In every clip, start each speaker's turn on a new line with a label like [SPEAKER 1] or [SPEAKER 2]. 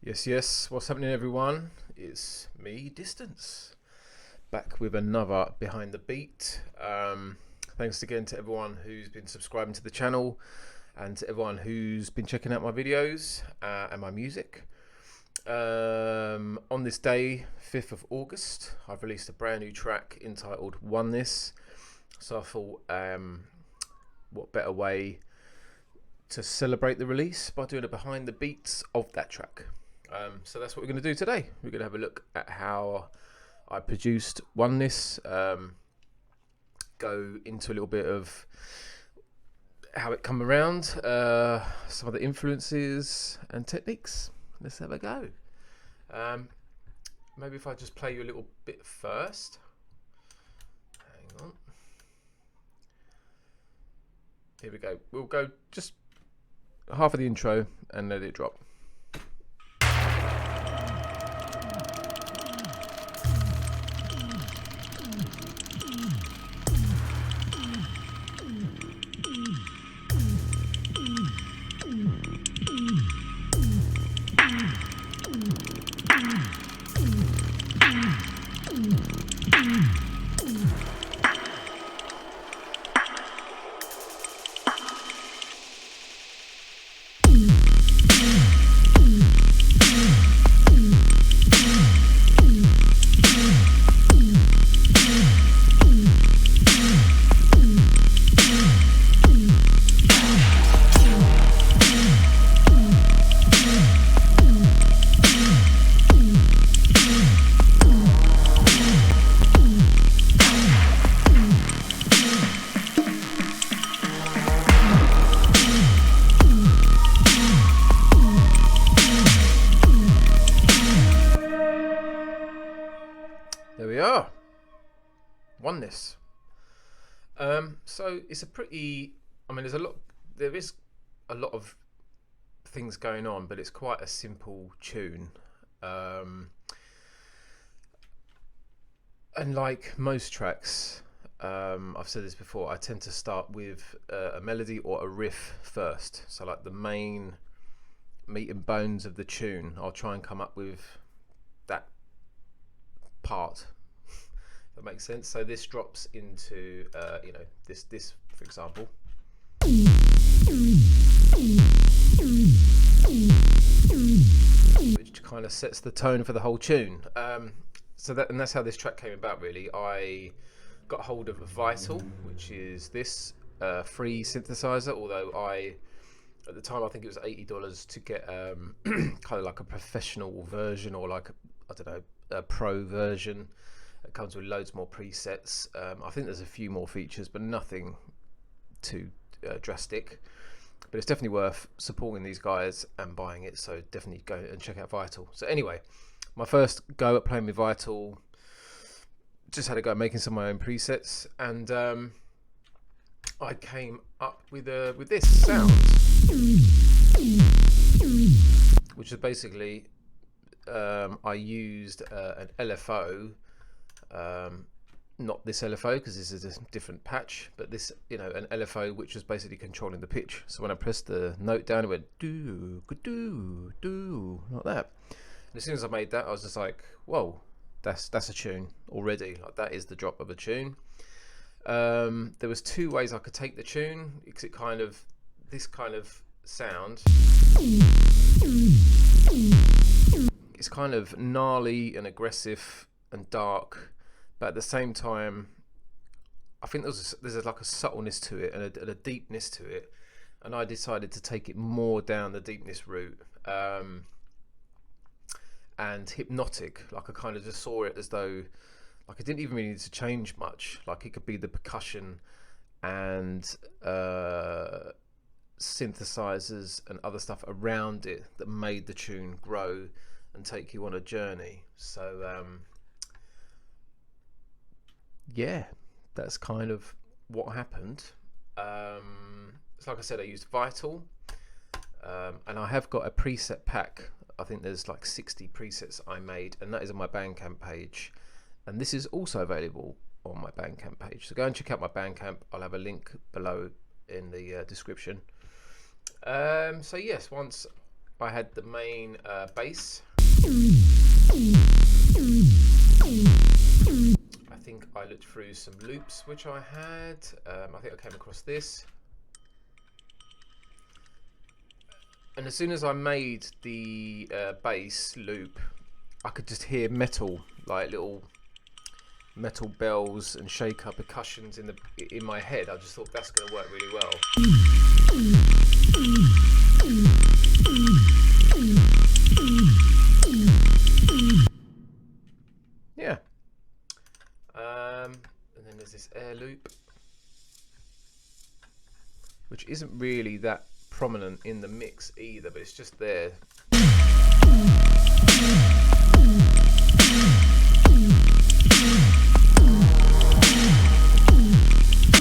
[SPEAKER 1] Yes, what's happening, everyone? It's me, Distance, back with another Behind the Beat. Thanks again to everyone who's been subscribing to the channel and to everyone who's been checking out my videos and my music. On this day, 5th of August, I've released a brand new track entitled Oneness. So I thought, what better way to celebrate the release by doing a behind the beats of that track. So that's what we're going to do today. We're going to have a look at how I produced Oneness, go into a little bit of how it come around, some of the influences and techniques. Let's have a go. Maybe if I just play you a little bit first. Hang on. Here we go. We'll go just half of the intro and let it drop. There we are. Oneness. So it's a pretty, there is a lot of things going on, but it's quite a simple tune. And like most tracks, I've said this before, I tend to start with a melody or a riff first. So like the main meat and bones of the tune, I'll try and come up with that part. That makes sense. So this drops into this for example, which kind of sets the tone for the whole tune. That's how this track came about, really. I got hold of Vital, which is this free synthesizer, although at the time I think it was $80 to get kind of like a professional version, or like a pro version. It comes with loads more presets. I think there's a few more features, but nothing too drastic. But it's definitely worth supporting these guys and buying it, so definitely go and check out Vital. So anyway, my first go at playing with Vital, just had a go at making some of my own presets, and I came up with this sound, which is basically I used an LFO, not this LFO because this is a different patch, but this, an LFO which was basically controlling the pitch. So when I pressed the note down, it went do do do like that. And as soon as I made that, I was just like, whoa, that's a tune already. Like, that is the drop of a tune. There was two ways I could take the tune, because this kind of sound, it's kind of gnarly and aggressive and dark, but at the same time I think there's like a subtleness to it and a deepness to it, and I decided to take it more down the deepness route, and hypnotic. Like, I kind of just saw it as though, like, I didn't even really need to change much. Like, it could be the percussion and synthesizers and other stuff around it that made the tune grow and take you on a journey. So yeah, that's kind of what happened. So like I said, I used Vital, and I have got a preset pack. I think there's like 60 presets I made, and that is on my Bandcamp page, and this is also available on my Bandcamp page. So go and check out my Bandcamp. I'll have a link below in the description. So yes, once I had the main bass. I think I looked through some loops which I had. I think I came across this. And as soon as I made the bass loop, I could just hear metal, like little metal bells and shaker percussions in my head. I just thought that's going to work really well. Yeah. And then there's this air loop, which isn't really that prominent in the mix either, but it's just there.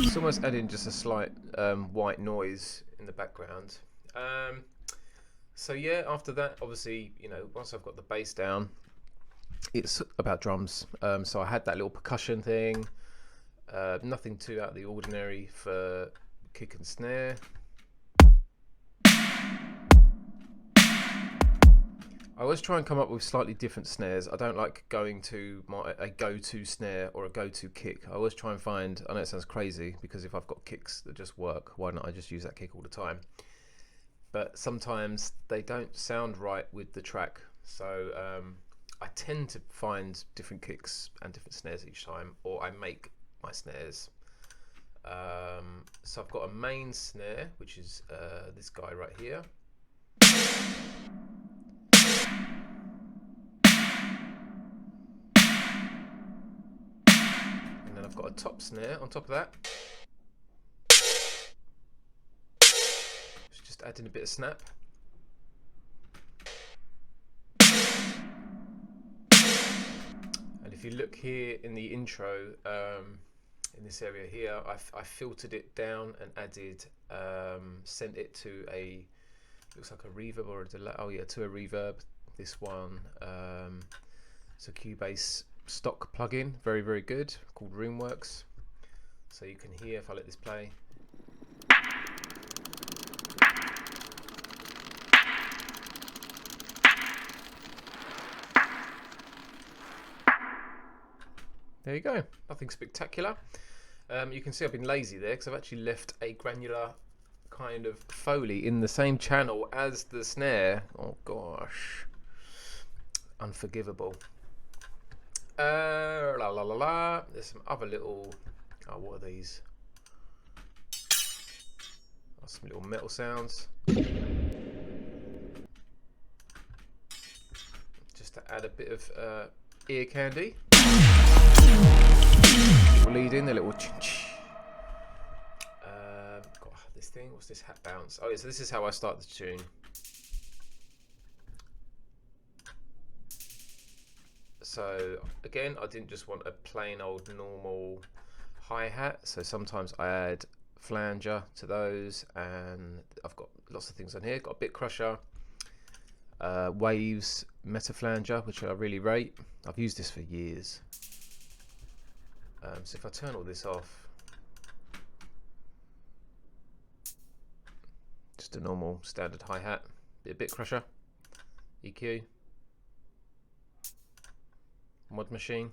[SPEAKER 1] It's almost adding just a slight white noise in the background. So yeah, after that, obviously, you know, once I've got the bass down, it's about drums. So I had that little percussion thing, nothing too out of the ordinary for kick and snare. I always try and come up with slightly different snares. I don't like going to a go-to snare or a go-to kick. I always try and find, I know it sounds crazy, because if I've got kicks that just work, why not I just use that kick all the time? But sometimes they don't sound right with the track. So I tend to find different kicks and different snares each time, or I make my snares. So I've got a main snare, which is this guy right here. And then I've got a top snare on top of that. It's just adding a bit of snap. And if you look here in the intro, in this area here, I filtered it down and added, sent it to a, looks like a reverb or a delay. Oh yeah, to a reverb. This one, it's a Cubase stock plugin, very, very good, called Roomworks. So you can hear, if I let this play, there you go, nothing spectacular. You can see I've been lazy there because I've actually left a granular kind of Foley in the same channel as the snare. Oh gosh, unforgivable. La la la la. There's some other little, oh, what are these? Oh, some little metal sounds. Just to add a bit of ear candy. Little lead in, the little ch-ch. Got this thing, what's this hat bounce? Oh yeah, so this is how I start the tune. So again, I didn't just want a plain old normal hi-hat, so sometimes I add flanger to those, and I've got lots of things on here. Got a bit crusher, waves, meta flanger, which I really rate. I've used this for years. So if I turn all this off, just a normal standard hi-hat, bit crusher, EQ, mod machine,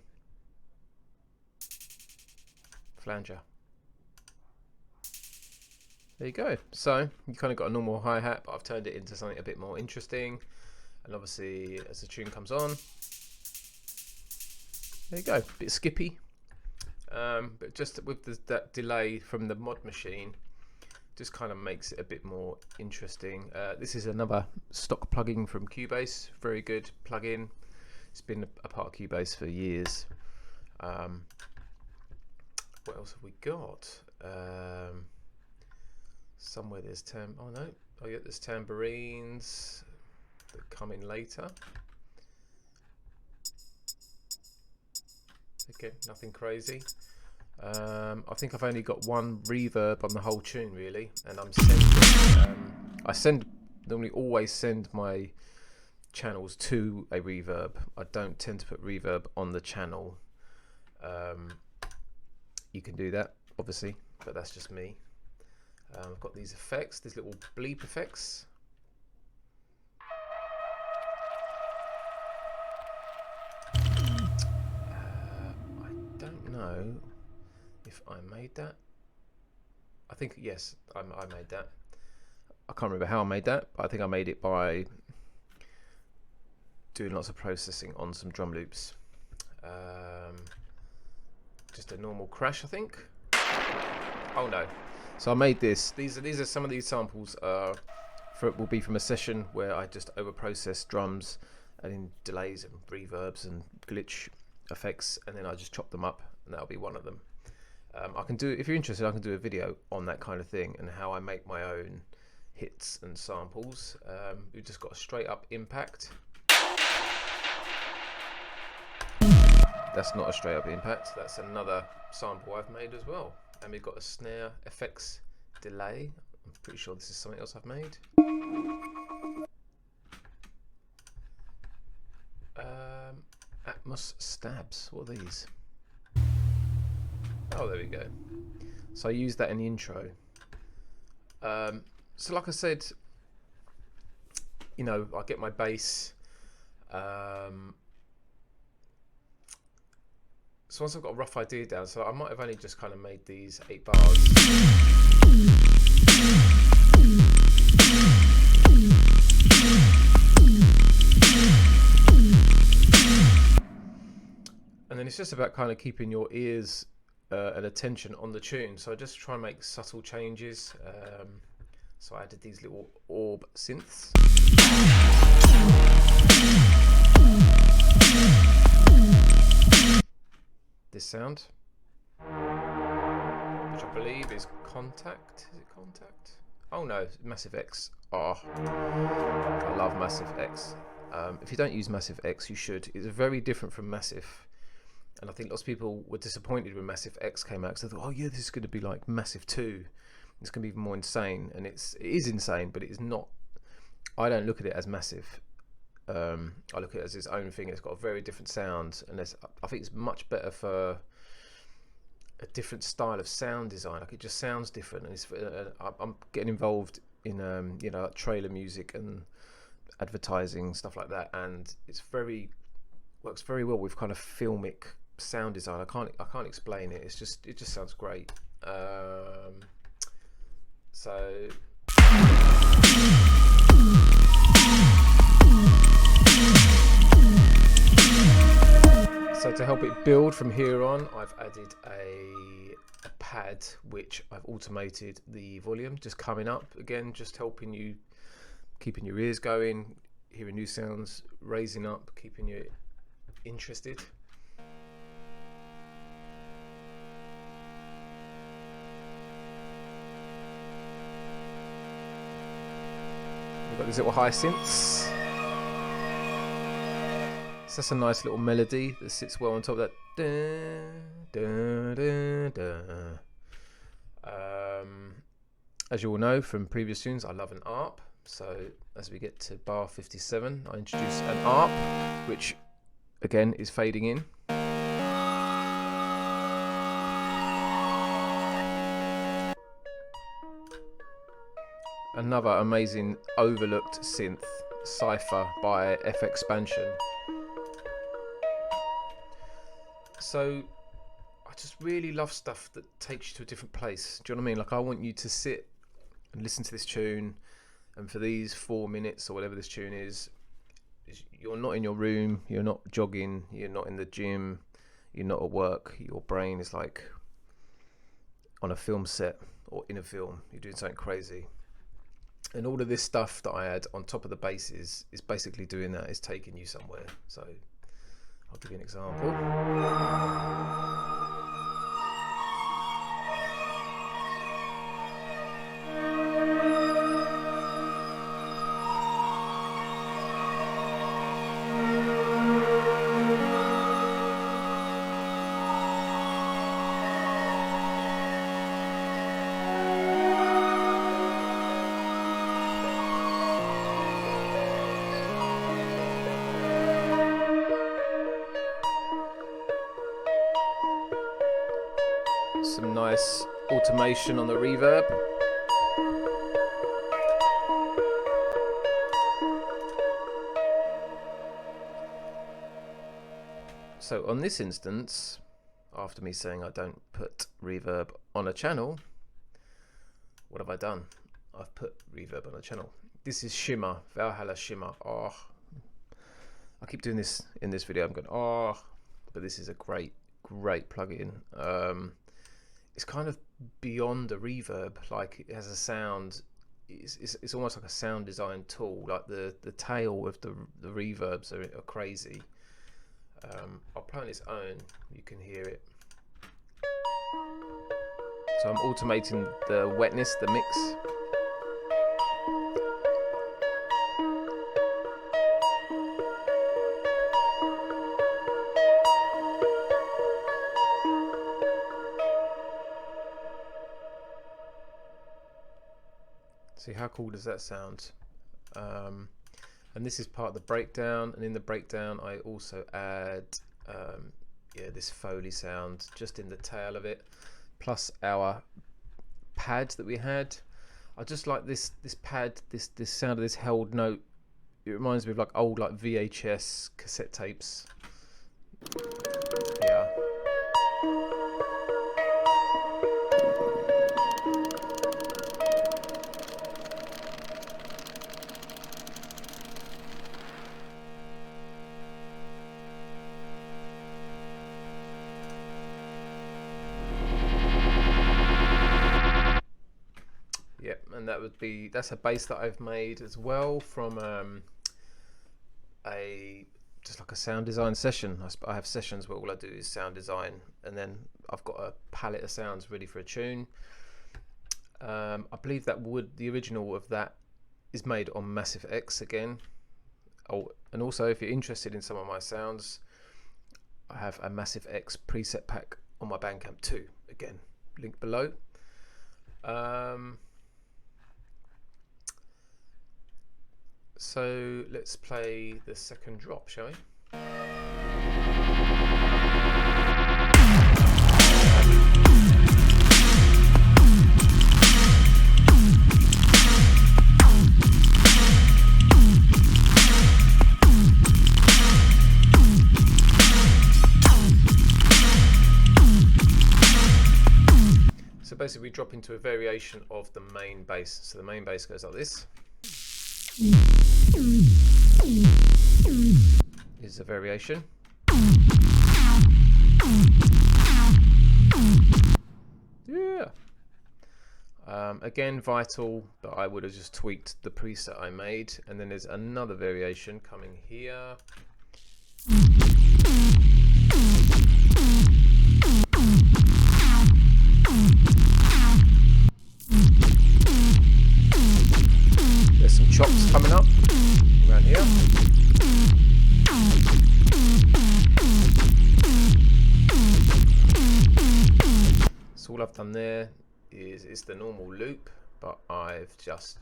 [SPEAKER 1] flanger. There you go. So you kind of got a normal hi-hat, but I've turned it into something a bit more interesting. And obviously, as the tune comes on, there you go, bit skippy. But just with that delay from the mod machine, just kind of makes it a bit more interesting. This is another stock plugin from Cubase, very good plugin. It's been a part of Cubase for years. What else have we got? Somewhere there's there's tambourines that come in later. Okay, nothing crazy. I think I've only got one reverb on the whole tune really, and I'm sending. Normally always send my channels to a reverb. I don't tend to put reverb on the channel. You can do that obviously, but that's just me. I've got these effects, these little bleep effects. know if I made that. I think, yes, I made that. I can't remember how I made that, but I think I made it by doing lots of processing on some drum loops. Just a normal crash, I think. Oh no. So I made this. These are some of these samples will be from a session where I just over process drums, adding delays and reverbs and glitch effects, and then I just chop them up, and that'll be one of them. I can do, if you're interested, I can do a video on that kind of thing and how I make my own hits and samples. We've just got a straight up impact. That's not a straight up impact, that's another sample I've made as well. And we've got a snare effects delay. I'm pretty sure this is something else I've made. Atmos stabs, what are these? Oh, there we go. So I used that in the intro. So like I said, you know, I get my bass. So once I've got a rough idea down, so I might have only just kind of made these 8 bars. And then it's just about kind of keeping your ears and attention on the tune. So I just try and make subtle changes. So I added these little orb synths. This sound, which I believe is Contact. Is it Contact? Oh no, Massive X. Oh, I love Massive X. If you don't use Massive X, you should. It's very different from Massive. And I think lots of people were disappointed when Massive X came out because they thought, oh yeah, this is going to be like Massive 2. It's going to be even more insane. And it is insane, but it is not. I don't look at it as Massive. I look at it as its own thing. It's got a very different sound, and I think it's much better for a different style of sound design. Like, it just sounds different, and I'm getting involved in you know, like trailer music and advertising, stuff like that, and works very well with kind of filmic sound design. I can't explain it. It just sounds great. So to help it build from here on, I've added a pad which I've automated the volume just coming up again, just helping you, keeping your ears going, hearing new sounds, raising up, keeping you interested. We've got these little high synths. So that's a nice little melody that sits well on top of that. As you all know from previous tunes, I love an ARP. So as we get to bar 57, I introduce an ARP, which again is fading in. Another amazing overlooked synth, Cypher by F-Expansion. So I just really love stuff that takes you to a different place. Do you know what I mean? Like, I want you to sit and listen to this tune, and for these 4 minutes or whatever this tune is, you're not in your room, you're not jogging, you're not in the gym, you're not at work. Your brain is like on a film set or in a film. You're doing something crazy. And all of this stuff that I add on top of the bass is basically doing that, is taking you somewhere. So I'll give you an example. Some nice automation on the reverb. So on this instance, after me saying I don't put reverb on a channel, what have I done? I've put reverb on a channel. This is Shimmer, Valhalla Shimmer. Oh, I keep doing this in this video. I'm going, oh, but this is a great plugin. It's kind of beyond a reverb. Like, it has a sound. It's almost like a sound design tool. Like the tail of the reverbs are crazy. I'll play on its own. You can hear it. So I'm automating the wetness, the mix. See, how cool does that sound? And this is part of the breakdown, and in the breakdown I also add this Foley sound just in the tail of it, plus our pad that we had. I just like this pad, this sound of this held note. It reminds me of like old VHS cassette tapes. Yeah. And that's a bass that I've made as well from just like a sound design session. I have sessions where all I do is sound design, and then I've got a palette of sounds ready for a tune. I believe that the original of that is made on Massive X again. Oh, and also if you're interested in some of my sounds, I have a Massive X preset pack on my Bandcamp too. Again, link below. So let's play the second drop, shall we? So basically we drop into a variation of the main bass. So the main bass goes like this. Is a variation. Yeah. Again, vital, but I would have just tweaked the preset I made. And then there's another variation coming here. There's some chops coming up around here. So all I've done there is the normal loop, but I've just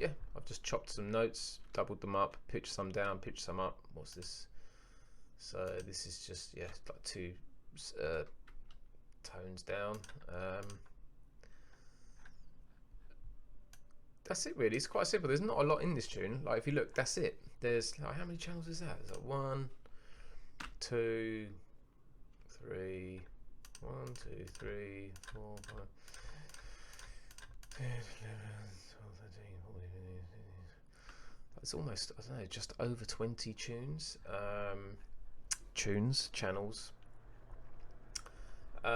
[SPEAKER 1] chopped some notes, doubled them up, pitched some down, pitched some up. What's this? So this is just like two tones down. That's it really. It's quite simple. There's not a lot in this tune. Like if you look, that's it. There's like, how many channels is that? There's like 1, 2, 3, 1, 2, 3, 4, 5, 10, 11, 12, 13, 14, 15. It's almost, I don't know, just over 20 tunes. Channels. And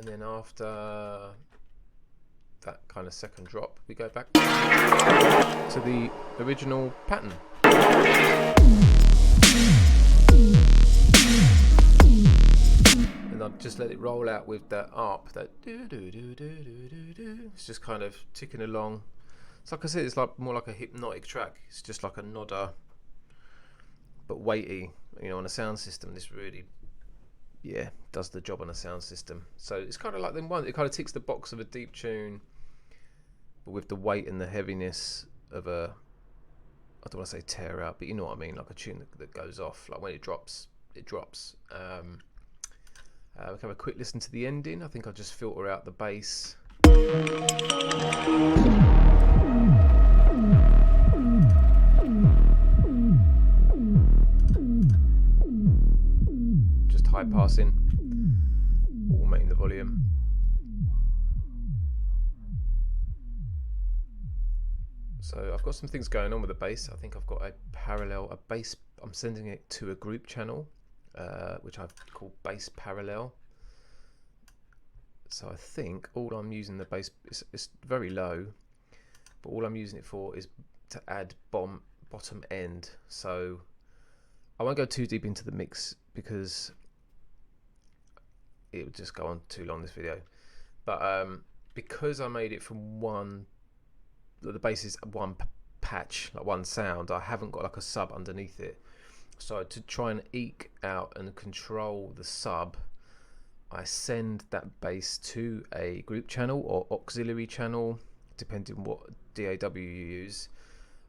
[SPEAKER 1] then after that kind of second drop, we go back to the original pattern. And I've just let it roll out with that arp, that do do do do do do do. It's just kind of ticking along. It's like I said, it's like more like a hypnotic track. It's just like a nodder, but weighty. You know, on a sound system, this really, does the job on a sound system. So it's kind of like them one. It kind of ticks the box of a deep tune, but with the weight and the heaviness of a, I don't want to say tear out, but you know what I mean, like a tune that goes off. Like when it drops, it drops. We can have a quick listen to the ending. I think I'll just filter out the bass. high passing, automating the volume. So I've got some things going on with the bass. I think I've got a bass. I'm sending it to a group channel, which I've called bass parallel. So I think all I'm using the bass, it's very low, but all I'm using it for is to add bottom end. So I won't go too deep into the mix because it would just go on too long, this video. But because I made it from the bass is one patch, like one sound, I haven't got like a sub underneath it. So to try and eke out and control the sub, I send that bass to a group channel or auxiliary channel, depending on what DAW you use.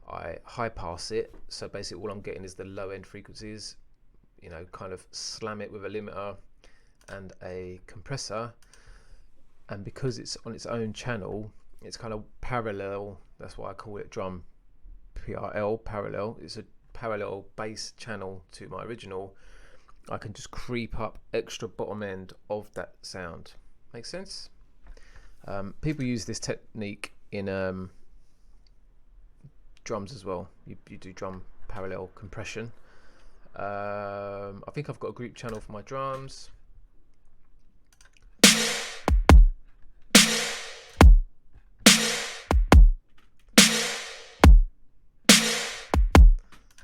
[SPEAKER 1] I high pass it, so basically all I'm getting is the low end frequencies, you know, kind of slam it with a limiter and a compressor, and because it's on its own channel, it's kind of parallel. That's why I call it drum PRL, parallel. It's a parallel bass channel to my original. I can just creep up extra bottom end of that sound. Makes sense? People use this technique in drums as well. You do drum parallel compression. I think I've got a group channel for my drums.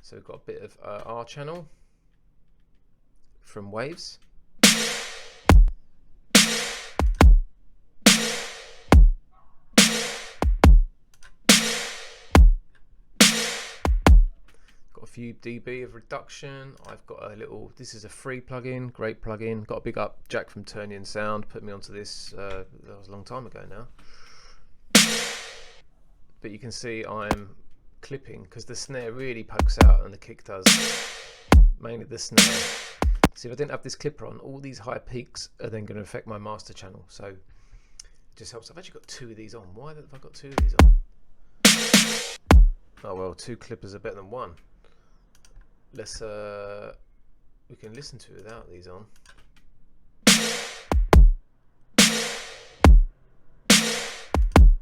[SPEAKER 1] So we've got a bit of R channel from Waves. Got a few dB of reduction. I've got a little, this is a free plugin, great plugin. Got a big up Jack from Turnian Sound, put me onto this, that was a long time ago now. But you can see I'm clipping because the snare really pokes out and the kick does, mainly the snare. See, if I didn't have this clipper on, all these high peaks are then going to affect my master channel, so it just helps. I've actually got two of these on. Why have I got two of these on? Oh well, two clippers are better than one. Let's we can listen to it without these on.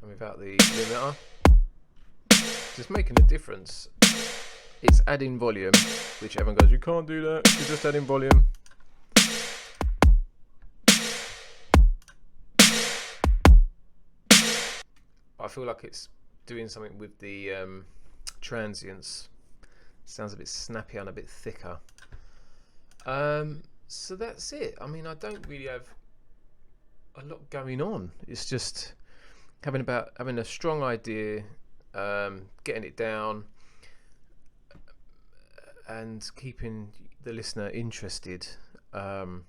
[SPEAKER 1] And without the limiter. It's making a difference. It's adding volume, which everyone goes, you can't do that, you're just adding volume. I feel like it's doing something with the transients. Sounds a bit snappy and a bit thicker. So that's it. I mean, I don't really have a lot going on. It's just having a strong idea, getting it down, and keeping the listener interested, and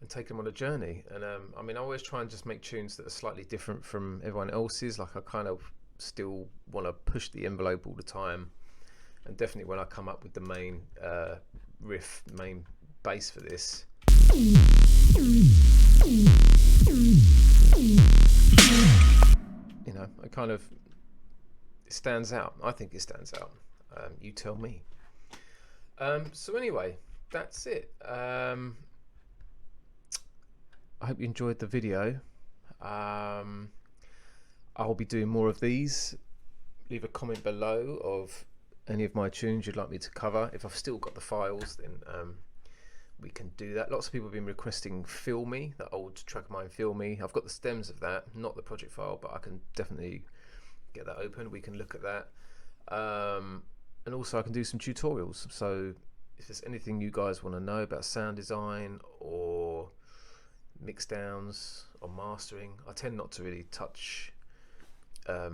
[SPEAKER 1] take them on a journey. And I mean, I always try and just make tunes that are slightly different from everyone else's. Like, I kind of still want to push the envelope all the time, and definitely when I come up with the main riff, main bass for this, you know, it kind of, it stands out. I think it stands out. You tell me. So anyway, that's it. I hope you enjoyed the video. I'll be doing more of these. Leave a comment below of any of my tunes you'd like me to cover. If I've still got the files, then we can do that. Lots of people have been requesting Feel Me, that old track of mine, Feel Me. I've got the stems of that, not the project file, but I can definitely get that open. We can look at that. And also I can do some tutorials. So if there's anything you guys want to know about sound design or mix downs or mastering, I tend not to really touch. I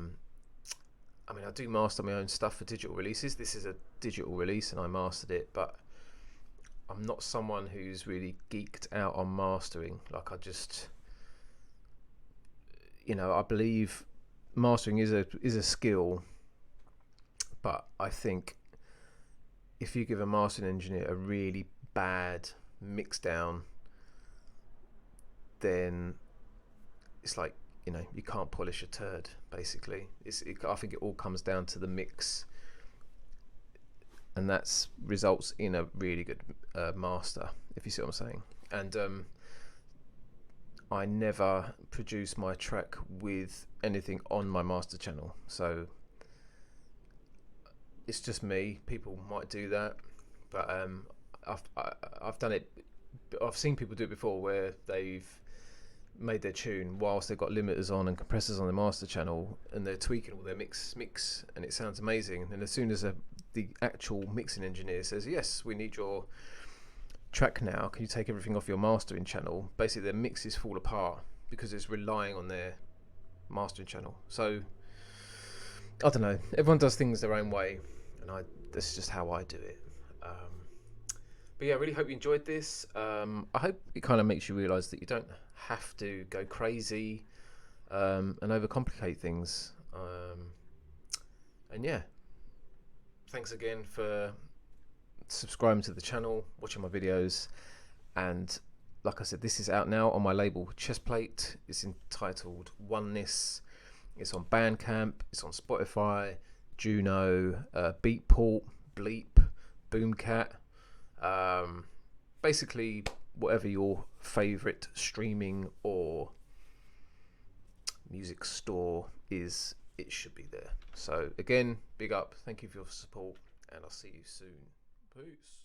[SPEAKER 1] mean, I do master my own stuff for digital releases. This is a digital release and I mastered it, but I'm not someone who's really geeked out on mastering. Like, I just, you know, I believe mastering is a skill, but I think if you give a mastering engineer a really bad mix down, then it's like, you know, you can't polish a turd, basically. I think it all comes down to the mix. and that's results in a really good master, if you see what I'm saying. And I never produce my track with anything on my master channel, so it's just me. People might do that, but I've done it. I've seen people do it before where they've made their tune whilst they've got limiters on and compressors on the master channel, and they're tweaking all their mix, and it sounds amazing. And as soon as the actual mixing engineer says, yes, we need your track now, can you take everything off your mastering channel, basically their mixes fall apart because it's relying on their mastering channel. So I don't know, everyone does things their own way, and that's just how I do it. But yeah, I really hope you enjoyed this. I hope it kind of makes you realise that you don't have to go crazy and overcomplicate things. And yeah, thanks again for subscribing to the channel, watching my videos, and like I said, this is out now on my label Chestplate. It's entitled Oneness. It's on Bandcamp, it's on Spotify, Juno, Beatport, Bleep, Boomcat. Basically whatever your favorite streaming or music store is, it should be there. So again, big up, thank you for your support, and I'll see you soon. Peace.